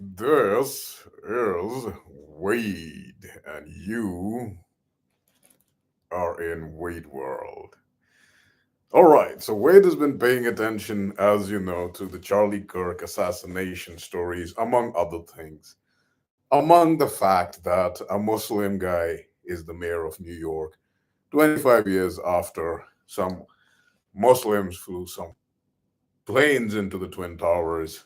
This is Wade, and you are in Wade World. All right, so Wade has been paying attention, as you know, to the Charlie Kirk assassination stories, among other things. Among the fact that a Muslim guy is the mayor of New York 25 years after some Muslims flew some planes into the Twin Towers.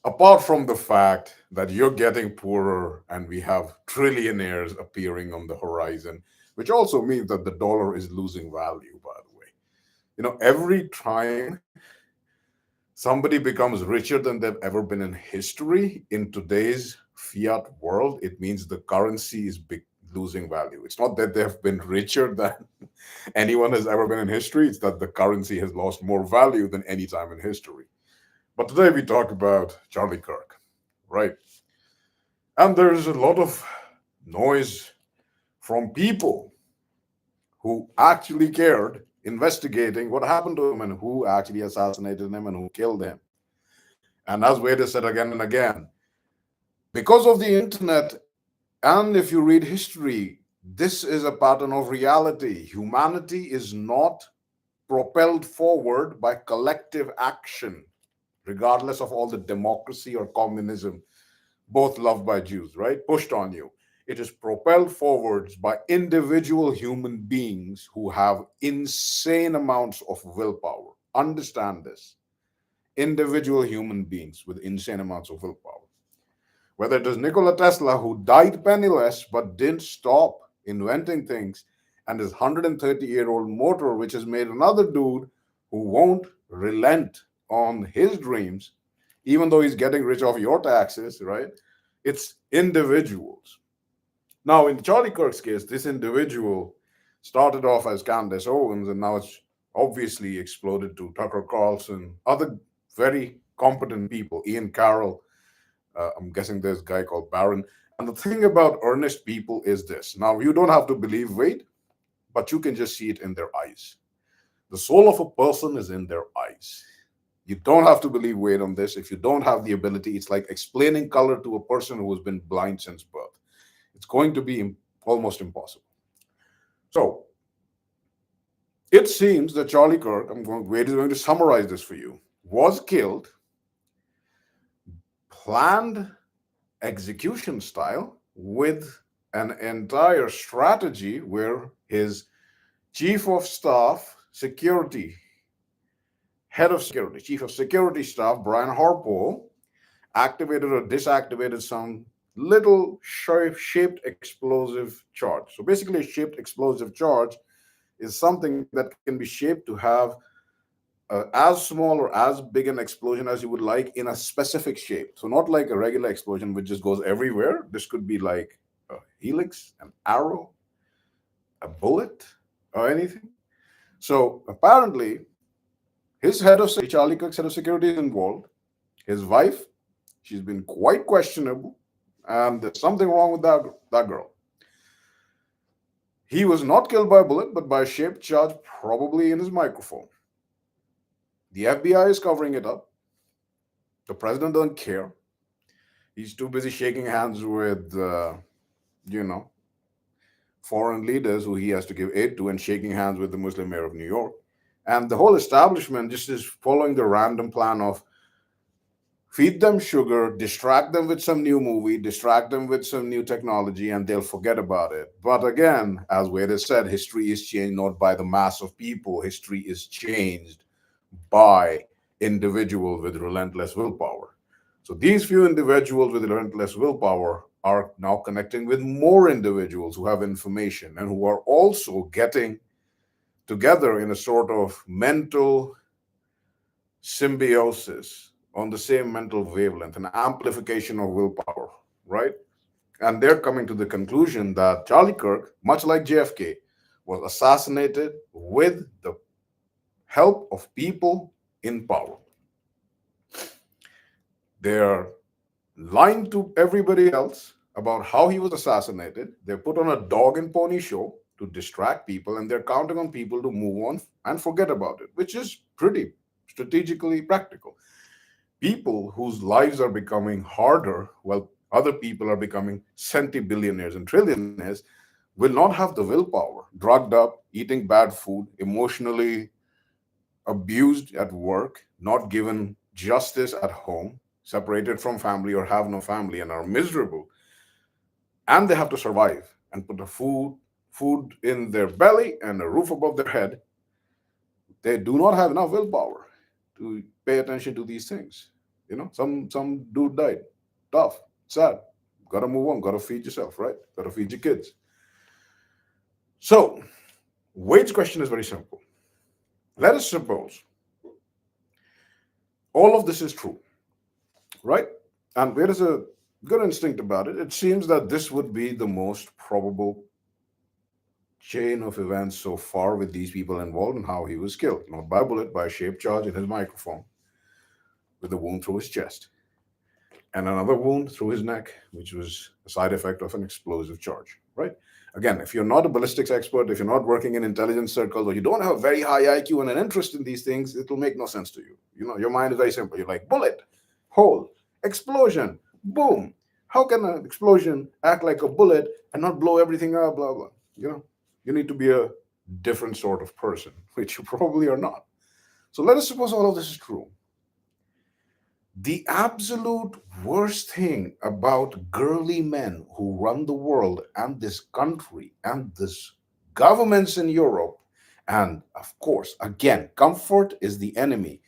Apart from the fact that you're getting poorer and we have trillionaires appearing on the horizon, which also means that the dollar is losing value, by the way. Every time somebody becomes richer than they've ever been in history in today's fiat world, it means the currency is losing value. It's not that they've been richer than anyone has ever been in history, it's that the currency has lost more value than any time in history. But today we talk about Charlie Kirk, right? And there's a lot of noise from people who actually cared, investigating what happened to him and who actually assassinated him and who killed him. And as Wade has said again and again, because of the internet, and if you read history, this is a pattern of reality. Humanity is not propelled forward by collective action, regardless of all the democracy or communism, both loved by Jews, right? Pushed on you. It is propelled forwards by individual human beings who have insane amounts of willpower. Understand this. Individual human beings with insane amounts of willpower. Whether it is Nikola Tesla, who died penniless but didn't stop inventing things, and his 130-year-old motor, which has made another dude who won't relent on his dreams, even though he's getting rich off your taxes, right? It's individuals. Now, in Charlie Kirk's case, this individual started off as Candace Owens, and now it's obviously exploded to Tucker Carlson, other very competent people, Ian Carroll. I'm guessing there's a guy called Barron. And the thing about earnest people is this. Now, you don't have to believe Wade, but you can just see it in their eyes. The soul of a person is in their eyes. You don't have to believe Wade on this. If you don't have the ability, it's like explaining color to a person who has been blind since birth. It's going to be almost impossible. So it seems that Charlie Kirk, Wade is going to summarize this for you, was killed, planned execution style with an entire strategy where his chief of staff, security, head of security, chief of security staff, Brian Harpole, activated or disactivated some little shaped explosive charge. So basically, a shaped explosive charge is something that can be shaped to have as small or as big an explosion as you would like in a specific shape. So not like a regular explosion which just goes everywhere. This could be like a helix, an arrow, a bullet, or anything. So apparently, his head of security, Charlie Kirk's head of security, is involved. His wife, she's been quite questionable, and there's something wrong with that girl. He was not killed by a bullet, but by a shaped charge, probably in his microphone. The FBI is covering it up. The president doesn't care. He's too busy shaking hands with, you know, foreign leaders who he has to give aid to and shaking hands with the Muslim mayor of New York. And the whole establishment just is following the random plan of feed them sugar, distract them with some new movie, distract them with some new technology, and they'll forget about it. But again, as Wade has said, history is changed not by the mass of people, history is changed by individuals with relentless willpower. So these few individuals with relentless willpower are now connecting with more individuals who have information and who are also getting together in a sort of mental symbiosis on the same mental wavelength, an amplification of willpower, right? And they're coming to the conclusion that Charlie Kirk, much like JFK, was assassinated with the help of people in power. They're lying to everybody else about how he was assassinated. They're put on a dog and pony show to distract people, and they're counting on people to move on and forget about it, which is pretty strategically practical. people whose lives are becoming harder, while other people are becoming centibillionaires and trillionaires, will not have the willpower, drugged up, eating bad food, emotionally abused at work, not given justice at home, separated from family or have no family and are miserable, and they have to survive and put the food in their belly and a roof above their head. They do not have enough willpower to pay attention to these things. Some dude died. Tough, sad. Gotta move on. Gotta feed yourself, right? Gotta feed your kids. So, Wade's question is very simple. Let us suppose all of this is true, right? And there is a good instinct about it. It seems that this would be the most probable chain of events so far with these people involved and how he was killed. Not by a bullet, by a shaped charge in his microphone, with a wound through his chest, and another wound through his neck, which was a side effect of an explosive charge, right? Again, if you're not a ballistics expert, if you're not working in intelligence circles, or you don't have a very high IQ and an interest in these things, it will make no sense to you. Your mind is very simple. You're like, bullet, hole, explosion, boom. How can an explosion act like a bullet and not blow everything up, blah, blah? You need to be a different sort of person, which you probably are not. So let us suppose all of this is true. The absolute worst thing about girly men who run the world and this country and this governments in Europe, and of course, again, comfort is the enemy.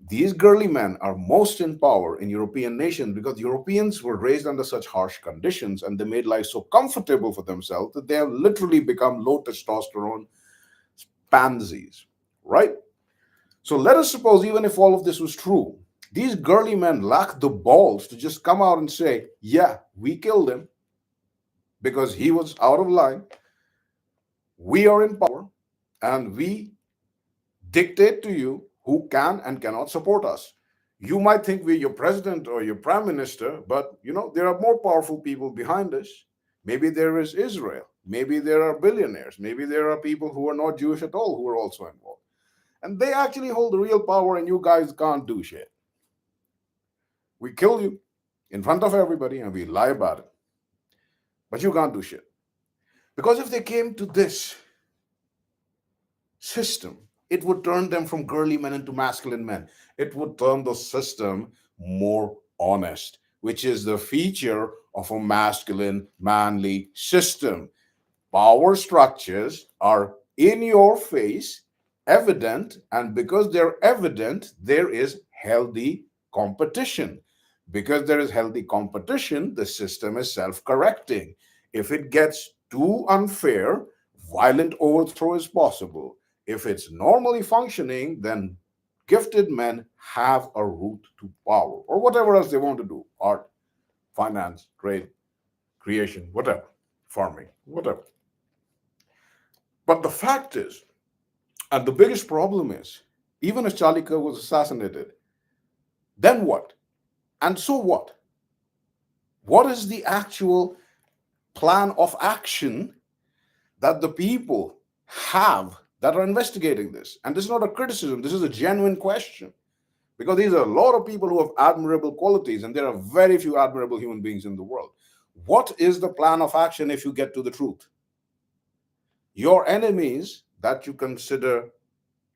These girly men are most in power in European nations because Europeans were raised under such harsh conditions and they made life so comfortable for themselves that they have literally become low testosterone pansies, right? So let us suppose, even if all of this was true, these girly men lack the balls to just come out and say, yeah, we killed him because he was out of line. We are in power and we dictate to you who can and cannot support us. You might think we're your president or your prime minister, but there are more powerful people behind us. Maybe there is Israel. Maybe there are billionaires. Maybe there are people who are not Jewish at all who are also involved. And they actually hold the real power, and you guys can't do shit. We kill you in front of everybody and we lie about it. But you can't do shit. Because if they came to this system, it would turn them from girly men into masculine men. It would turn the system more honest, which is the feature of a masculine, manly system. Power structures are in your face, evident, and because they're evident, there is healthy competition. Because there is healthy competition, the system is self-correcting. If it gets too unfair, violent overthrow is possible. If it's normally functioning, then gifted men have a route to power, or whatever else they want to do: art, finance, trade, creation, whatever, farming, whatever. But the fact is, and the biggest problem is, even if Charlie Kirk was assassinated, then what? And so what? What is the actual plan of action that the people have that are investigating this? And this is not a criticism, this is a genuine question. Because these are a lot of people who have admirable qualities, and there are very few admirable human beings in the world. What is the plan of action if you get to the truth? Your enemies that you consider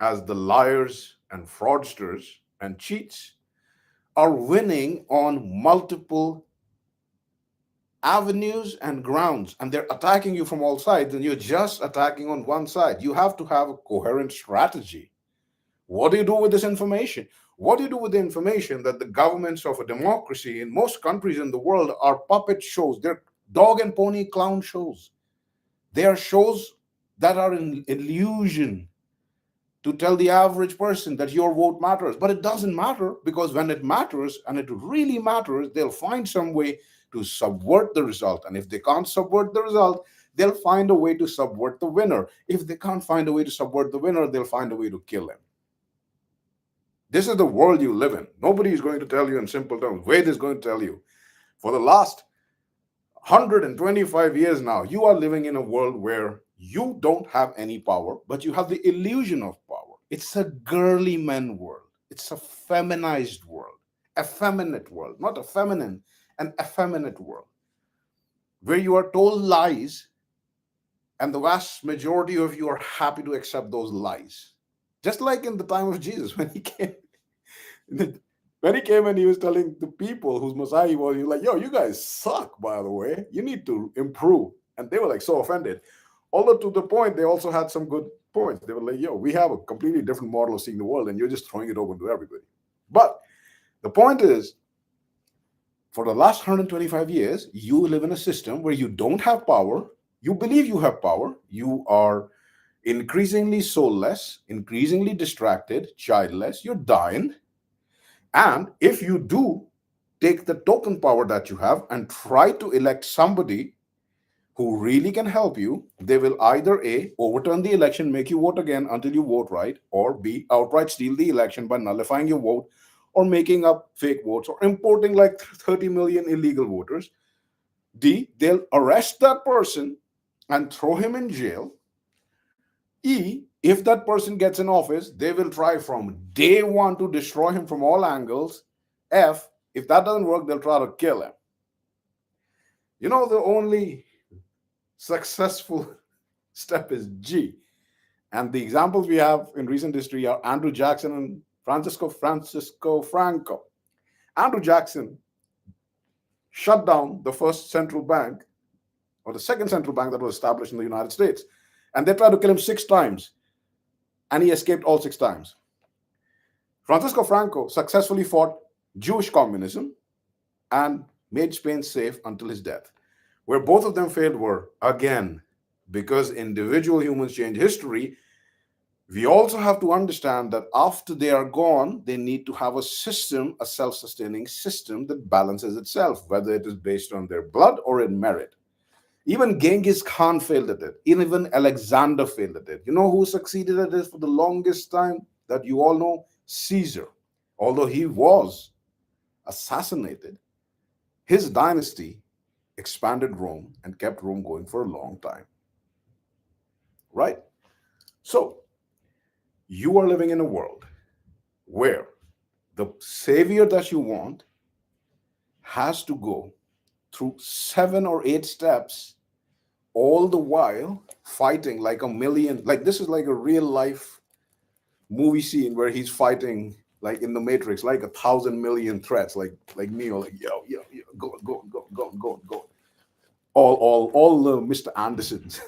as the liars and fraudsters and cheats are winning on multiple avenues and grounds, and they're attacking you from all sides, and you're just attacking on one side. You have to have a coherent strategy. What do you do with this information? What do you do with the information that the governments of a democracy in most countries in the world are puppet shows? They're dog and pony clown shows. They are shows that are an illusion to tell the average person that your vote matters. But it doesn't matter, because when it matters, and it really matters, they'll find some way to subvert the result. And if they can't subvert the result, they'll find a way to subvert the winner. If they can't find a way to subvert the winner, they'll find a way to kill him. This is the world you live in. Nobody is going to tell you in simple terms. WAYDE is going to tell you. For the last 125 years now, you are living in a world where you don't have any power, but you have the illusion of power. It's a girly men world. It's a feminized world. effeminate world, not a feminine, an effeminate world, where you are told lies and the vast majority of you are happy to accept those lies. Just like in the time of Jesus when he came, when he came and he was telling the people whose Messiah he was, he was like, yo, you guys suck, by the way. You need to improve. And they were like so offended. Although to the point, they also had some good points. They were like, yo, we have a completely different model of seeing the world, and you're just throwing it open to everybody. But the point is, for the last 125 years, you live in a system where you don't have power. You believe you have power. You are increasingly soulless, increasingly distracted, childless. You're dying. And if you do take the token power that you have and try to elect somebody who really can help you, they will either A, overturn the election, make you vote again until you vote right, or B, outright steal the election by nullifying your vote or making up fake votes or importing like 30 million illegal voters. D, they'll arrest that person and throw him in jail. E, if that person gets in office, they will try from day one to destroy him from all angles. F, if that doesn't work, they'll try to kill him. You know, the only successful step is G. And the examples we have in recent history are Andrew Jackson and Francisco Franco. Andrew Jackson shut down the first central bank, or the second central bank that was established in the United States. And they tried to kill him 6 times, and he escaped all 6 times. Francisco Franco successfully fought Jewish communism and made Spain safe until his death. Where both of them failed were, again, because individual humans change history, we also have to understand that after they are gone, they need to have a system, a self-sustaining system that balances itself, whether it is based on their blood or in merit. Even Genghis Khan failed at it. Even Alexander failed at it. You know who succeeded at this for the longest time that you all know? Caesar. Although he was assassinated, his dynasty expanded Rome and kept Rome going for a long time. Right? So, you are living in a world where the savior that you want has to go through 7 or 8 steps, all the while fighting like a million. Like, this is like a real life movie scene where he's fighting like in the Matrix, like 1,000 million threats, like Neo, like yo, go. All the Mr. Andersons,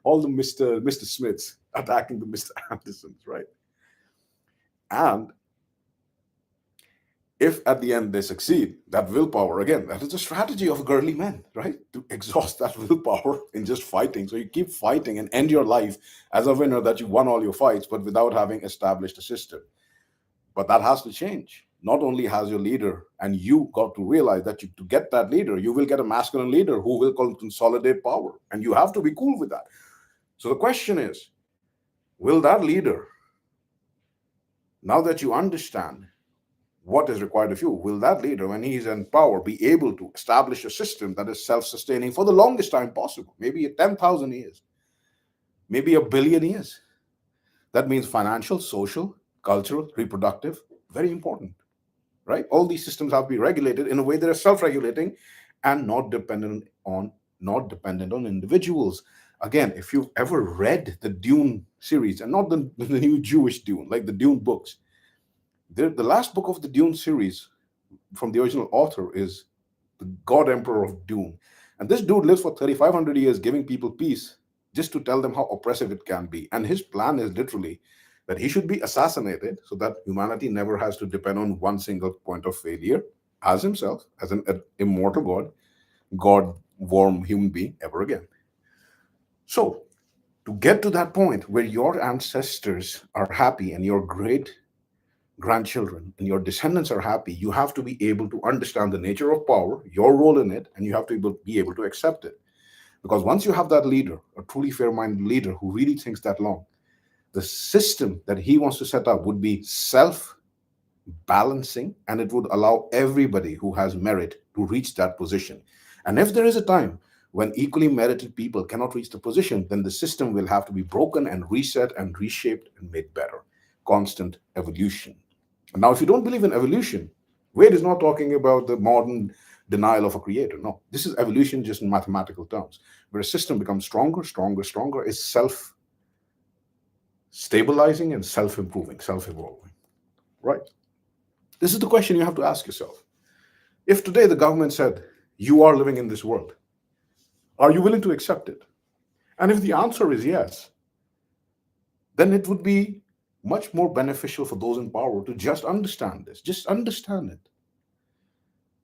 all the Mr. Smiths attacking the Mr. Andersons, right? And if at the end they succeed, that willpower, again, that is the strategy of girly men, right? To exhaust that willpower in just fighting. So you keep fighting and end your life as a winner that you won all your fights, but without having established a system. But that has to change. Not only has your leader, and you got to realize that to get that leader, you will get a masculine leader who will consolidate power. And you have to be cool with that. So the question is, will that leader, now that you understand what is required of you, will that leader, when he is in power, be able to establish a system that is self-sustaining for the longest time possible? Maybe 10,000 years, maybe 1,000,000,000 years. That means financial, social, cultural, reproductive, very important, right? All these systems have to be regulated in a way that are self-regulating and not dependent on individuals. Again, if you've ever read the Dune series, and not the new Jewish Dune, like the Dune books, the last book of the Dune series from the original author is the God Emperor of Dune. And this dude lives for 3,500 years giving people peace just to tell them how oppressive it can be. And his plan is literally that he should be assassinated so that humanity never has to depend on one single point of failure as himself, as an immortal God-warm human being ever again. So, to get to that point where your ancestors are happy and your great grandchildren and your descendants are happy, you have to be able to understand the nature of power, your role in it, and you have to be able to accept it. Because once you have that leader, a truly fair-minded leader who really thinks that long, the system that he wants to set up would be self-balancing, and it would allow everybody who has merit to reach that position. And if there is a time when equally merited people cannot reach the position, then the system will have to be broken and reset and reshaped and made better. Constant evolution. Now, if you don't believe in evolution, Wade is not talking about the modern denial of a creator. No, this is evolution just in mathematical terms, where a system becomes stronger, stronger, stronger, is self stabilizing and self improving, self evolving. Right? This is the question you have to ask yourself. If today the government said, you are living in this world, are you willing to accept it? And if the answer is yes, then it would be much more beneficial for those in power to just understand this, just understand it.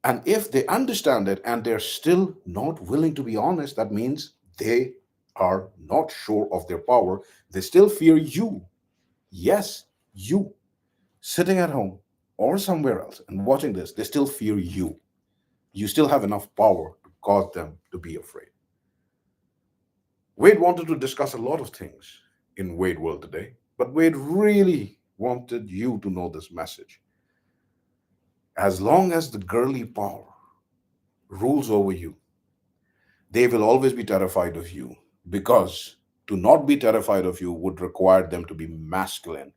And if they understand it and they're still not willing to be honest, that means they are not sure of their power. They still fear you. Yes, you sitting at home or somewhere else and watching this, they still fear you. You still have enough power to cause them to be afraid. Wade wanted to discuss a lot of things in Wade World today, but Wade really wanted you to know this message. As long as the girly power rules over you, they will always be terrified of you, because to not be terrified of you would require them to be masculine.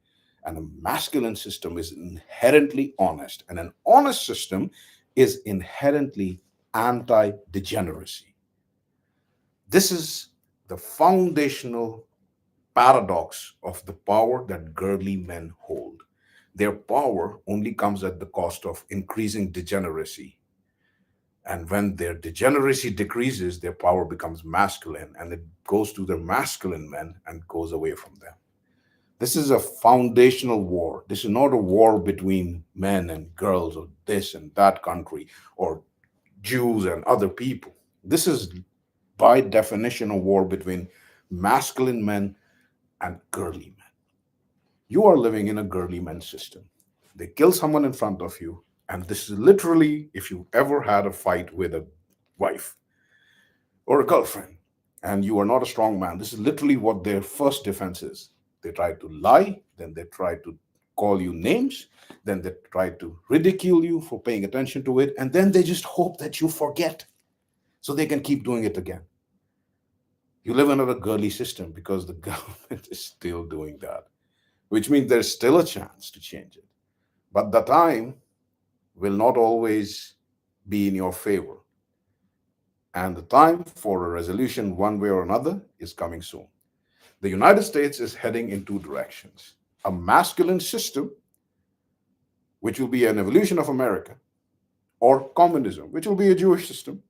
And a masculine system is inherently honest, and an honest system is inherently anti degeneracy. This is the foundational paradox of the power that girly men hold. Their power only comes at the cost of increasing degeneracy. And when their degeneracy decreases, their power becomes masculine and it goes to their masculine men and goes away from them. This is a foundational war. This is not a war between men and girls or this and that country or Jews and other people. This is, by definition, a war between masculine men and girly men. You are living in a girly men system. They kill someone in front of you, and this is literally, if you ever had a fight with a wife or a girlfriend and you are not a strong man, this is literally what their first defense is. They try to lie, then they try to call you names, then they try to ridicule you for paying attention to it, and then they just hope that you forget so they can keep doing it again. You live under a girly system because the government is still doing that, which means there's still a chance to change it. But the time will not always be in your favor. And the time for a resolution, one way or another, is coming soon. The United States is heading in two directions: a masculine system, which will be an evolution of America, or communism, which will be a Jewish system,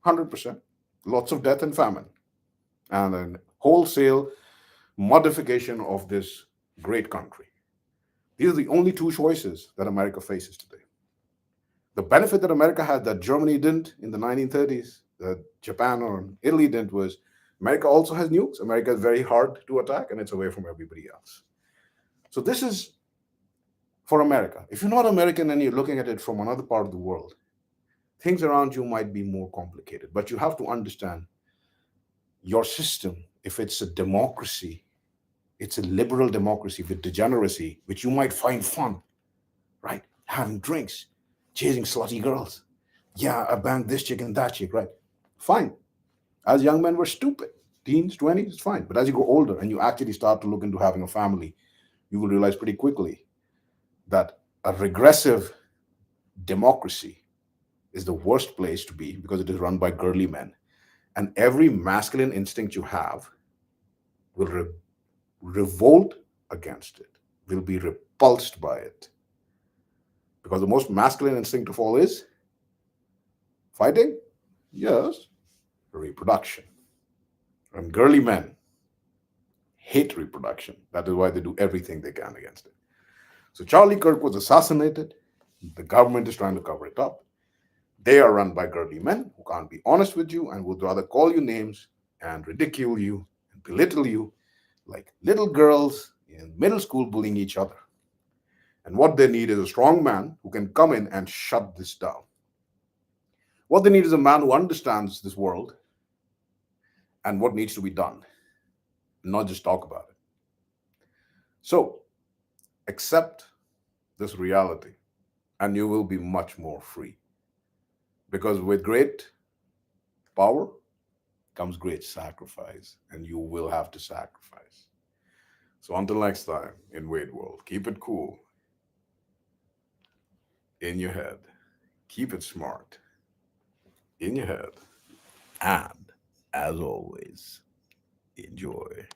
100%, lots of death and famine, and a wholesale modification of this great country. These are the only two choices that America faces today. The benefit that America had that Germany didn't in the 1930s, that Japan or Italy didn't, was America also has nukes. America is very hard to attack and it's away from everybody else. So this is for America. If you're not American and you're looking at it from another part of the world, things around you might be more complicated. But you have to understand your system, if it's a democracy, it's a liberal democracy with degeneracy, which you might find fun, right? Having drinks, chasing slutty girls. Yeah, I banged this chick and that chick, right? Fine. As young men, we're stupid. Teens, 20s, it's fine. But as you go older and you actually start to look into having a family, you will realize pretty quickly that a regressive democracy is the worst place to be because it is run by girly men. And every masculine instinct you have will revolt against it, will be repulsed by it. Because the most masculine instinct of all is fighting? Yes, reproduction. And girly men hate reproduction. That is why they do everything they can against it. So Charlie Kirk was assassinated. The government is trying to cover it up. They are run by girly men who can't be honest with you and would rather call you names and ridicule you and belittle you like little girls in middle school bullying each other. And what they need is a strong man who can come in and shut this down. What they need is a man who understands this world and what needs to be done, not just talk about it. So accept this reality and you will be much more free. Because with great power comes great sacrifice, and you will have to sacrifice. So until next time in Wade World, keep it cool in your head. Keep it smart in your head. And as always, enjoy.